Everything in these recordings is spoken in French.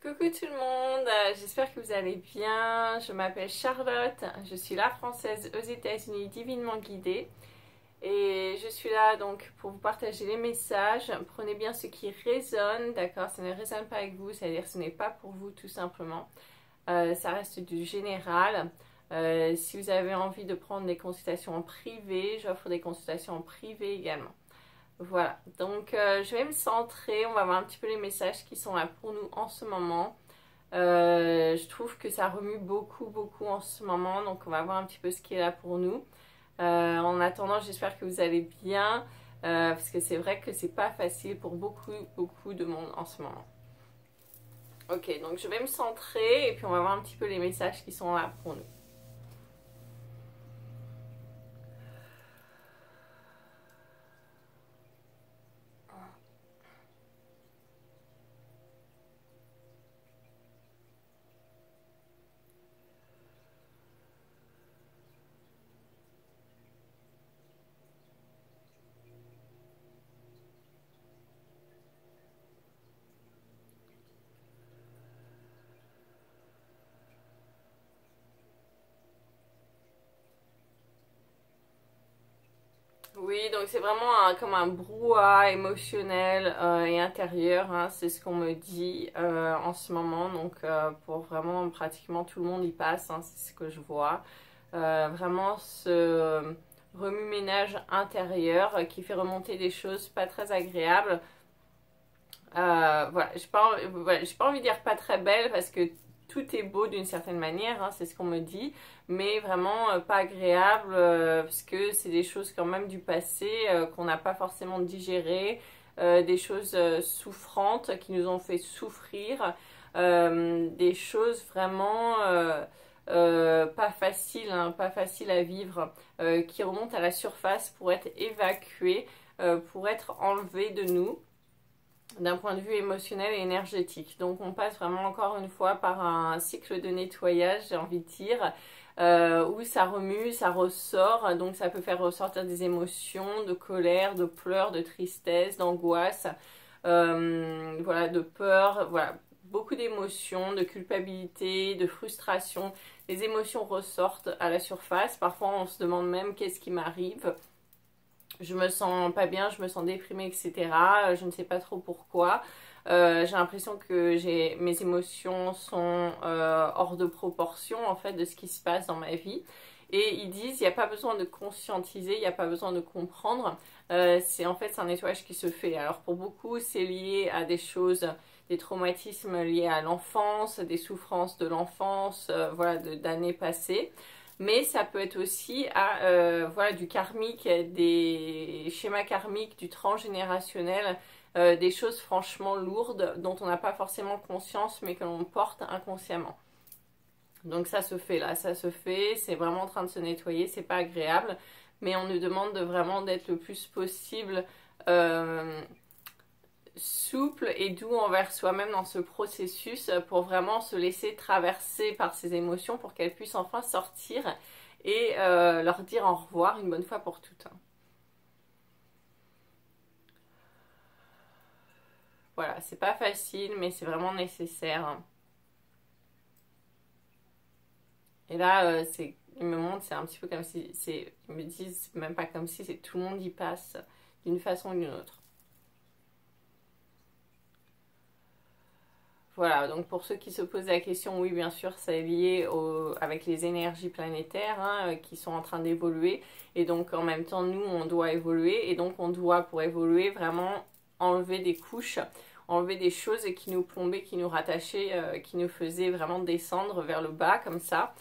Coucou tout le monde, j'espère que vous allez bien. Je m'appelle Charlotte, je suis la française aux États-Unis divinement guidée et je suis là donc pour vous partager les messages. Prenez bien ce qui résonne, d'accord? Ça ne résonne pas avec vous, c'est-à-dire que ce n'est pas pour vous tout simplement. Ça reste du général. Si vous avez envie de prendre des consultations en privé, j'offre des consultations en privé également. Voilà, donc je vais me centrer, on va voir un petit peu les messages qui sont là pour nous en ce moment. Je trouve que ça remue beaucoup en ce moment, donc on va voir un petit peu ce qui est là pour nous. En attendant, j'espère que vous allez bien, parce que c'est vrai que c'est pas facile pour beaucoup de monde en ce moment. Ok, donc je vais me centrer et puis on va voir un petit peu les messages qui sont là pour nous. Oui, donc c'est vraiment comme un brouhaha émotionnel et intérieur, hein, c'est ce qu'on me dit en ce moment. Donc pour vraiment pratiquement tout le monde y passe, hein, c'est ce que je vois. Vraiment ce remue-ménage intérieur qui fait remonter des choses pas très agréables. Voilà, j'ai pas envie de dire pas très belle parce que tout est beau d'une certaine manière, hein, c'est ce qu'on me dit, mais vraiment pas agréable parce que c'est des choses quand même du passé qu'on n'a pas forcément digérées, des choses souffrantes qui nous ont fait souffrir, des choses vraiment pas faciles, hein, pas faciles à vivre, qui remontent à la surface pour être évacuées, pour être enlevées de nous d'un point de vue émotionnel et énergétique. Donc on passe vraiment encore une fois par un cycle de nettoyage, j'ai envie de dire, où ça remue, ça ressort, donc ça peut faire ressortir des émotions de colère, de pleurs, de tristesse, d'angoisse, voilà, de peur, voilà, beaucoup d'émotions, de culpabilité, de frustration. Les émotions ressortent à la surface, parfois on se demande même qu'est-ce qui m'arrive. Je me sens pas bien, je me sens déprimée, etc. Je ne sais pas trop pourquoi. J'ai l'impression que mes émotions sont hors de proportion en fait de ce qui se passe dans ma vie. Et ils disent, il n'y a pas besoin de conscientiser, il n'y a pas besoin de comprendre. C'est en fait c'est un nettoyage qui se fait. Alors pour beaucoup, c'est lié à des choses, des traumatismes liés à l'enfance, des souffrances de l'enfance, voilà, d'années passées. Mais ça peut être aussi à, voilà, du karmique, des schémas karmiques, du transgénérationnel, des choses franchement lourdes dont on n'a pas forcément conscience mais que l'on porte inconsciemment. Donc ça se fait là, ça se fait, c'est vraiment en train de se nettoyer, c'est pas agréable, mais on nous demande de vraiment d'être le plus possible souple et doux envers soi-même dans ce processus pour vraiment se laisser traverser par ces émotions pour qu'elles puissent enfin sortir et leur dire au revoir une bonne fois pour toutes. Voilà, c'est pas facile mais c'est vraiment nécessaire. Et là, ils me montrent, c'est un petit peu comme si, ils me disent, c'est même pas comme si, c'est tout le monde y passe d'une façon ou d'une autre. Voilà, donc pour ceux qui se posent la question, oui, bien sûr, c'est lié avec les énergies planétaires hein, qui sont en train d'évoluer. Et donc, en même temps, nous, on doit évoluer. Et donc, on doit, pour évoluer, vraiment enlever des couches, enlever des choses qui nous plombaient, qui nous rattachaient, qui nous faisaient vraiment descendre vers le bas, comme ça.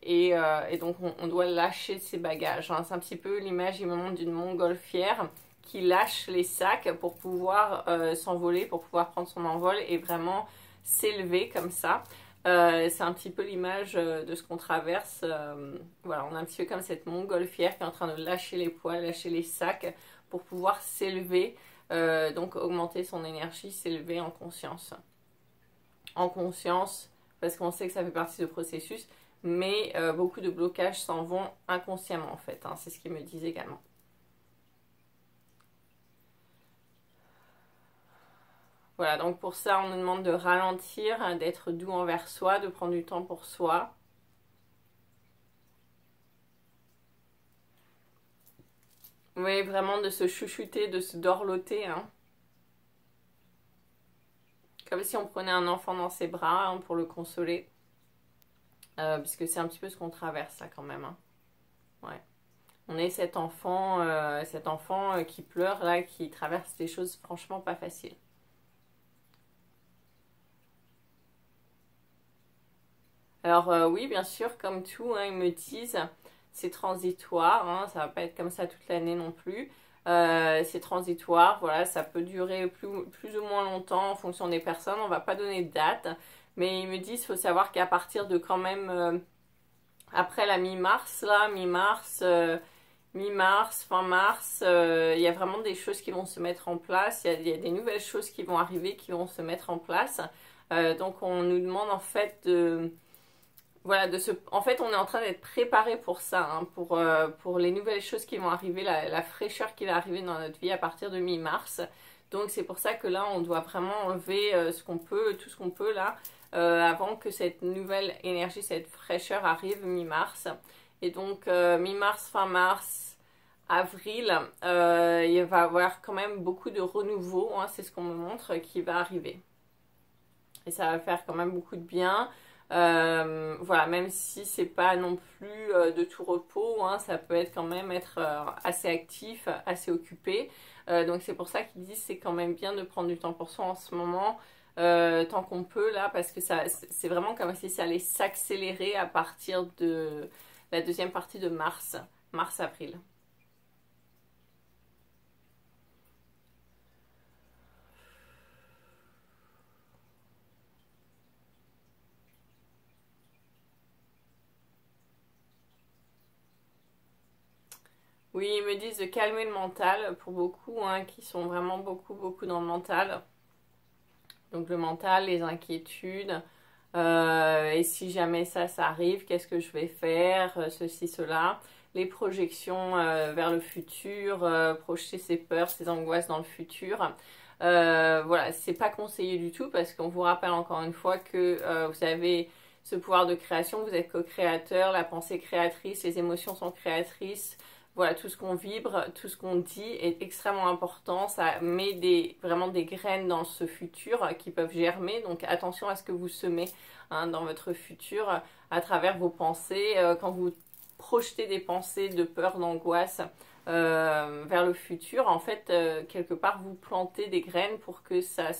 Et donc, on doit lâcher ces bagages. Hein. C'est un petit peu l'image, il me montre d'une montgolfière qui lâche les sacs pour pouvoir s'envoler, pour pouvoir prendre son envol et vraiment s'élever comme ça. C'est un petit peu l'image de ce qu'on traverse. Voilà, on a un petit peu comme cette montgolfière qui est en train de lâcher les poids, lâcher les sacs pour pouvoir s'élever, donc augmenter son énergie, s'élever en conscience. En conscience, parce qu'on sait que ça fait partie du processus, mais beaucoup de blocages s'en vont inconsciemment en fait. Hein, c'est ce qu'ils me disent également. Voilà, donc pour ça, on nous demande de ralentir, hein, d'être doux envers soi, de prendre du temps pour soi. Oui, vraiment de se chouchouter, de se dorloter, hein. Comme si on prenait un enfant dans ses bras, hein, pour le consoler. Puisque c'est un petit peu ce qu'on traverse là quand même, hein. Ouais. On est cet enfant qui pleure là, qui traverse des choses franchement pas faciles. Alors oui, bien sûr, comme tout, hein, ils me disent, c'est transitoire, hein, ça va pas être comme ça toute l'année non plus. C'est transitoire, voilà, ça peut durer plus ou moins longtemps en fonction des personnes, on va pas donner de date, mais ils me disent, il faut savoir qu'à partir de quand même, après la mi-mars, là, mi-mars, fin mars, il y a vraiment des choses qui vont se mettre en place, il y a des nouvelles choses qui vont arriver, qui vont se mettre en place. Donc on nous demande en fait de voilà, en fait, on est en train d'être préparé pour ça, hein, pour les nouvelles choses qui vont arriver, la fraîcheur qui va arriver dans notre vie à partir de mi-mars. Donc c'est pour ça que là, on doit vraiment enlever ce qu'on peut, tout ce qu'on peut là, avant que cette nouvelle énergie, cette fraîcheur arrive mi-mars. Et donc mi-mars, fin mars, avril, il va y avoir quand même beaucoup de renouveau, hein, c'est ce qu'on me montre, qui va arriver. Et ça va faire quand même beaucoup de bien. Voilà, même si c'est pas non plus de tout repos, hein, ça peut être quand même être assez actif, assez occupé. Donc c'est pour ça qu'ils disent c'est quand même bien de prendre du temps pour soi en ce moment, tant qu'on peut là, parce que ça c'est vraiment comme si ça allait s'accélérer à partir de la deuxième partie de mars-avril. Oui, ils me disent de calmer le mental pour beaucoup, hein, qui sont vraiment beaucoup dans le mental. Donc le mental, les inquiétudes, et si jamais ça arrive, qu'est-ce que je vais faire, ceci, cela. Les projections vers le futur, projeter ses peurs, ses angoisses dans le futur. Voilà, c'est pas conseillé du tout parce qu'on vous rappelle encore une fois que vous avez ce pouvoir de création, vous êtes co-créateur, la pensée créatrice, les émotions sont créatrices. Voilà, tout ce qu'on vibre, tout ce qu'on dit est extrêmement important. Ça met vraiment des graines dans ce futur qui peuvent germer. Donc attention à ce que vous semez, hein, dans votre futur à travers vos pensées. Quand vous projetez des pensées de peur, d'angoisse vers le futur, en fait, quelque part, vous plantez des graines pour que ça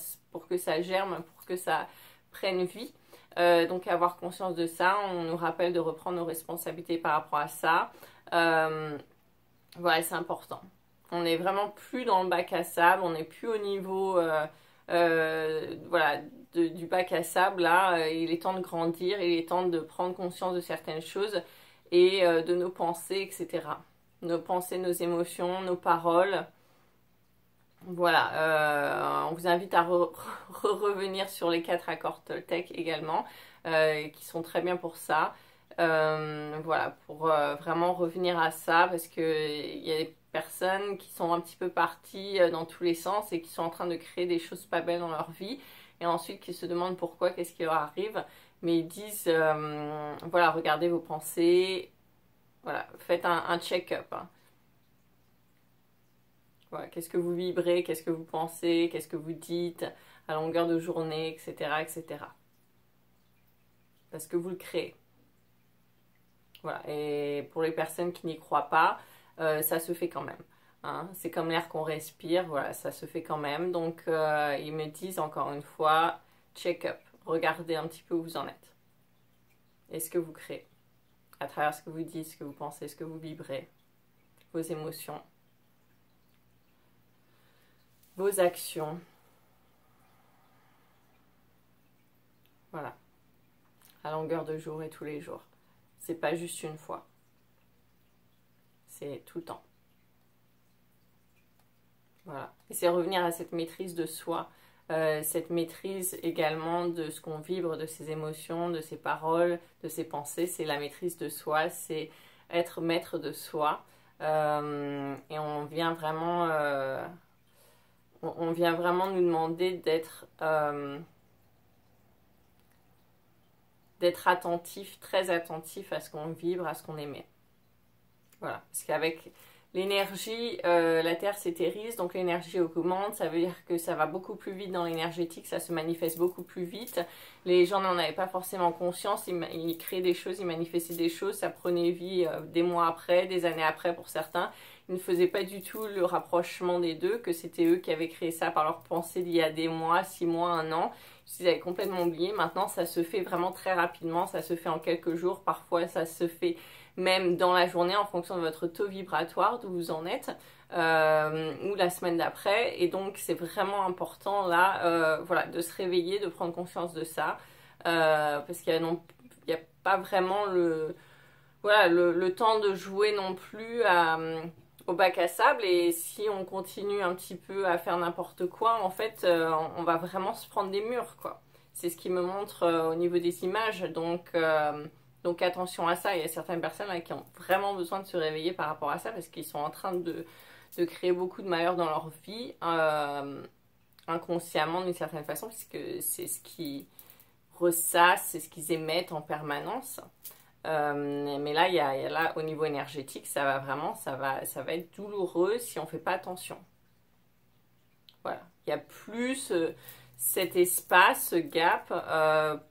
germe, pour que ça prenne vie. Donc avoir conscience de ça, on nous rappelle de reprendre nos responsabilités par rapport à ça. Voilà, c'est important. On n'est vraiment plus dans le bac à sable, on n'est plus au niveau voilà, du bac à sable. Là, il est temps de grandir, il est temps de prendre conscience de certaines choses et de nos pensées, etc. Nos pensées, nos émotions, nos paroles. Voilà, on vous invite à revenir sur les 4 accords Toltec également, qui sont très bien pour ça. Voilà, pour vraiment revenir à ça, parce que il y a des personnes qui sont un petit peu parties dans tous les sens et qui sont en train de créer des choses pas belles dans leur vie, et ensuite qui se demandent pourquoi, qu'est-ce qui leur arrive, mais ils disent, voilà, regardez vos pensées, voilà, faites un check-up, hein. Voilà, qu'est-ce que vous vibrez, qu'est-ce que vous pensez, qu'est-ce que vous dites à longueur de journée, etc., etc. Parce que vous le créez. Voilà. Et pour les personnes qui n'y croient pas, ça se fait quand même, hein. C'est comme l'air qu'on respire, voilà, ça se fait quand même. Donc ils me disent encore une fois, check-up, regardez un petit peu où vous en êtes. Et ce que vous créez, à travers ce que vous dites, ce que vous pensez, ce que vous vibrez, vos émotions, vos actions. Voilà. À longueur de jour et tous les jours. C'est pas juste une fois. C'est tout le temps. Voilà. Et c'est revenir à cette maîtrise de soi, cette maîtrise également de ce qu'on vibre, de ses émotions, de ses paroles, de ses pensées. C'est la maîtrise de soi, c'est être maître de soi. Et on vient vraiment on vient vraiment nous demander d'être attentif, très attentif à ce qu'on vibre, à ce qu'on émet. Voilà, parce qu'avec l'énergie, la Terre s'éthérise, donc l'énergie augmente, ça veut dire que ça va beaucoup plus vite dans l'énergétique, ça se manifeste beaucoup plus vite. Les gens n'en avaient pas forcément conscience, ils créaient des choses, ils manifestaient des choses, ça prenait vie des mois après, des années après pour certains. Ils ne faisaient pas du tout le rapprochement des deux, que c'était eux qui avaient créé ça par leur pensée d'il y a des mois, 6 mois, 1 an. Ils avaient complètement oublié. Maintenant, ça se fait vraiment très rapidement, ça se fait en quelques jours, parfois ça se fait même dans la journée en fonction de votre taux vibratoire, d'où vous en êtes, ou la semaine d'après. Et donc c'est vraiment important là, voilà, de se réveiller, de prendre conscience de ça, parce qu'il y a pas vraiment voilà, le temps de jouer non plus au bac à sable. Et si on continue un petit peu à faire n'importe quoi, en fait, on va vraiment se prendre des murs, quoi. C'est ce qui me montre au niveau des images. Donc attention à ça, il y a certaines personnes là, qui ont vraiment besoin de se réveiller par rapport à ça parce qu'ils sont en train de créer beaucoup de malheur dans leur vie, inconsciemment d'une certaine façon, puisque c'est ce qu'ils ressassent, c'est ce qu'ils émettent en permanence. Mais là, il y a là, au niveau énergétique, ça va vraiment, ça va être douloureux si on ne fait pas attention. Voilà, il y a plus cet espace, ce gap,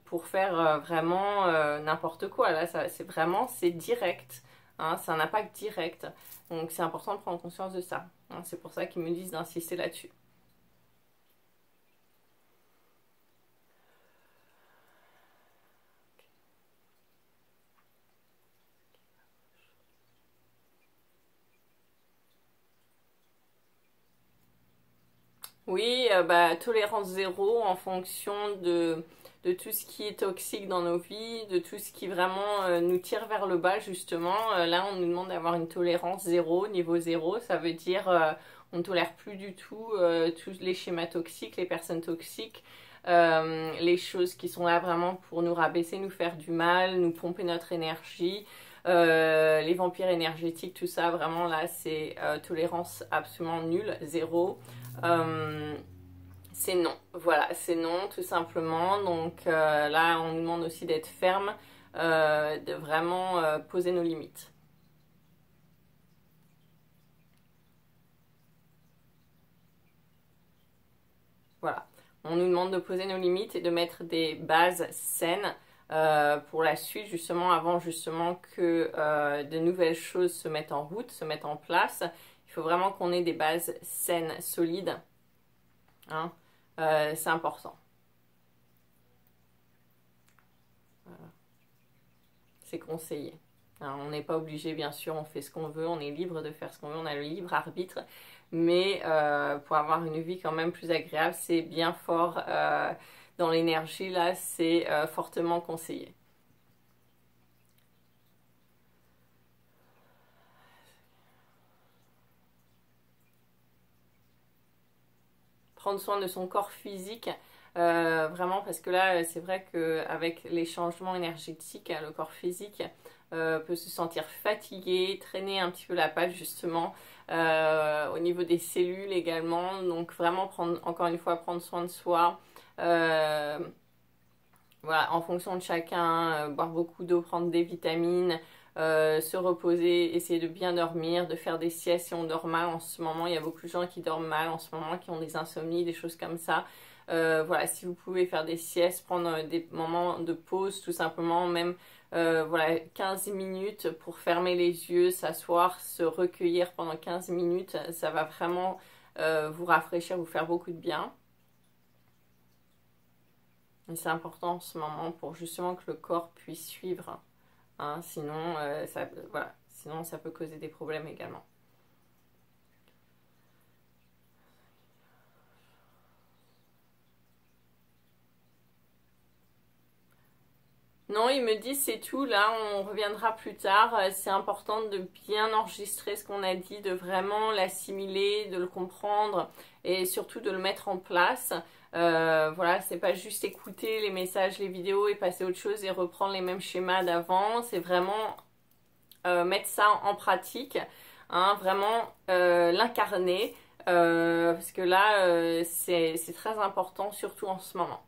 pour faire vraiment n'importe quoi. Là, c'est direct, hein, c'est un impact direct. Donc c'est important de prendre conscience de ça. Hein, c'est pour ça qu'ils me disent d'insister là-dessus. Oui, bah, tolérance zéro en fonction de tout ce qui est toxique dans nos vies, de tout ce qui vraiment nous tire vers le bas justement. Là, on nous demande d'avoir une tolérance zéro, niveau zéro. Ça veut dire on ne tolère plus du tout tous les schémas toxiques, les personnes toxiques, les choses qui sont là vraiment pour nous rabaisser, nous faire du mal, nous pomper notre énergie. Les vampires énergétiques, tout ça, vraiment là, c'est tolérance absolument nulle, zéro. C'est non, voilà, c'est non tout simplement. Donc là, on nous demande aussi d'être ferme, de vraiment poser nos limites. Voilà, on nous demande de poser nos limites et de mettre des bases saines pour la suite, justement, avant justement que de nouvelles choses se mettent en route, se mettent en place. Il faut vraiment qu'on ait des bases saines, solides. Hein. C'est important. Voilà. C'est conseillé. Hein, on n'est pas obligé, bien sûr, on fait ce qu'on veut, on est libre de faire ce qu'on veut, on a le libre arbitre. Mais pour avoir une vie quand même plus agréable, c'est bien fort dans l'énergie, là, c'est fortement conseillé. Prendre soin de son corps physique, vraiment parce que là c'est vrai qu'avec les changements énergétiques, le corps physique peut se sentir fatigué, traîner un petit peu la patte justement, au niveau des cellules également. Donc vraiment prendre, encore une fois, prendre soin de soi, voilà, en fonction de chacun, boire beaucoup d'eau, prendre des vitamines, se reposer, essayer de bien dormir, de faire des siestes si on dort mal en ce moment. Il y a beaucoup de gens qui dorment mal en ce moment, qui ont des insomnies, des choses comme ça. Voilà, si vous pouvez faire des siestes, prendre des moments de pause tout simplement, même voilà, 15 minutes pour fermer les yeux, s'asseoir, se recueillir pendant 15 minutes, ça va vraiment vous rafraîchir, vous faire beaucoup de bien. Et c'est important en ce moment pour justement que le corps puisse suivre. Hein, sinon, voilà, sinon, ça peut causer des problèmes également. Non, il me dit c'est tout, là on reviendra plus tard. C'est important de bien enregistrer ce qu'on a dit, de vraiment l'assimiler, de le comprendre et surtout de le mettre en place. Voilà, c'est pas juste écouter les messages, les vidéos et passer à autre chose et reprendre les mêmes schémas d'avant. C'est vraiment mettre ça en pratique, hein, vraiment l'incarner. parce que là, c'est très important, surtout en ce moment.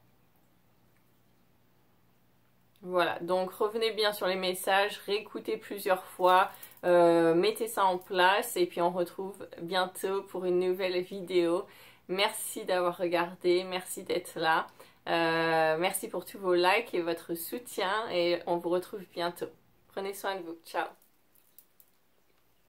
Voilà, donc revenez bien sur les messages, réécoutez plusieurs fois, mettez ça en place et puis on retrouve bientôt pour une nouvelle vidéo. Merci d'avoir regardé, merci d'être là, merci pour tous vos likes et votre soutien et on vous retrouve bientôt. Prenez soin de vous, ciao!